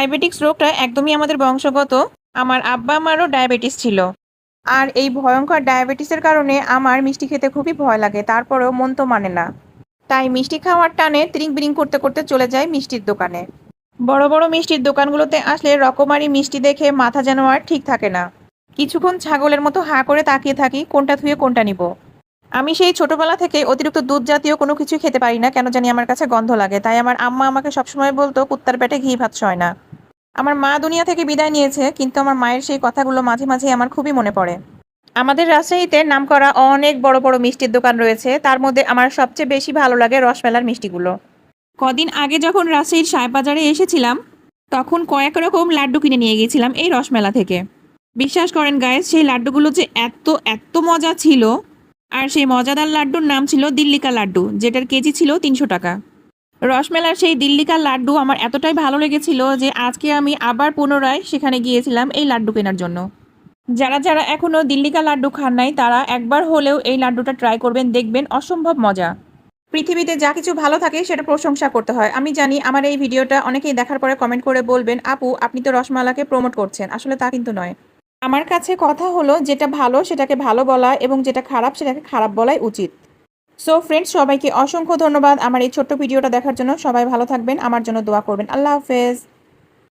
Diabetics রোগটা একদমই আমাদের বংশগত। আমার আব্বা আমারও ডায়াবেটিস ছিল। আর এই ভয়ঙ্কর ডায়াবেটিসের কারণে আমার মিষ্টি খেতে খুবই ভয় লাগে, তারপরেও মন তো মানে না। তাই মিষ্টি খাওয়ার টানে ত্রিং বিরিং করতে করতে চলে যাই মিষ্টির দোকানে। বড় বড় মিষ্টির দোকানগুলোতে আসলে রকমারি মিষ্টি দেখে মাথা যেন আর ঠিক থাকে না। কিছুক্ষণ ছাগলের মতো হাঁ করে তাকিয়ে থাকি কোনটা ধুয়ে কোনটা নিব। আমি সেই ছোটবেলা থেকে অতিরিক্ত দুধ জাতীয় কোনো কিছু খেতে পারি না, কেন জানি আমার কাছে গন্ধ লাগে। তাই আমার আম্মা আমাকে সবসময় বলতো কুত্তার পেটে ঘি ভাত সয় না। আমার মা দুনিয়া থেকে বিদায় নিয়েছে, কিন্তু আমার মায়ের সেই কথাগুলো মাঝে মাঝে আমার খুবই মনে পড়ে। আমাদের রাজশাহীতে নামকরা অনেক বড় বড় মিষ্টির দোকান রয়েছে, তার মধ্যে আমার সবচেয়ে বেশি ভালো লাগে রসমেলার মিষ্টিগুলো। কদিন আগে যখন রাজশাহীর সাহেববাজারে এসেছিলাম, তখন কয়েক রকম লাড্ডু কিনে নিয়ে গিয়েছিলাম এই রসমেলা থেকে। বিশ্বাস করেন গাইস, সেই লাড্ডুগুলো যে এত এত মজা ছিল। আর সেই মজাদার লাড্ডুর নাম ছিল দিল্লিকা লাড্ডু, যেটার কেজি ছিল 300 টাকা। রসমেলার সেই দিল্লিকা লাড্ডু আমার এতটাই ভালো লেগেছিল যে আজকে আমি আবার পুনরায় সেখানে গিয়েছিলাম এই লাড্ডু কেনার জন্য। যারা যারা এখনো দিল্লিকা লাড্ডু খান নাই, তারা একবার হলেও এই লাড্ডুটা ট্রাই করবেন, দেখবেন অসম্ভব মজা। পৃথিবীতে যা কিছু ভালো থাকে সেটা প্রশংসা করতে হয়। আমি জানি আমার এই ভিডিওটা অনেকেই দেখার পরে কমেন্ট করে বলবেন, আপু আপনি তো রসমালাকে প্রমোট করছেন। আসলে তা কিন্তু নয়। আমার কাছে কথা হলো, যেটা ভালো সেটাকে ভালো বলা এবং যেটা খারাপ সেটাকে খারাপ বলাই উচিত। সো ফ্রেন্ডস, সবাইকে অসংখ্য ধন্যবাদ আমার এই ছোট্ট ভিডিওটা দেখার জন্য। সবাই ভালো থাকবেন, আমার জন্য দোয়া করবেন। আল্লাহ হাফেজ।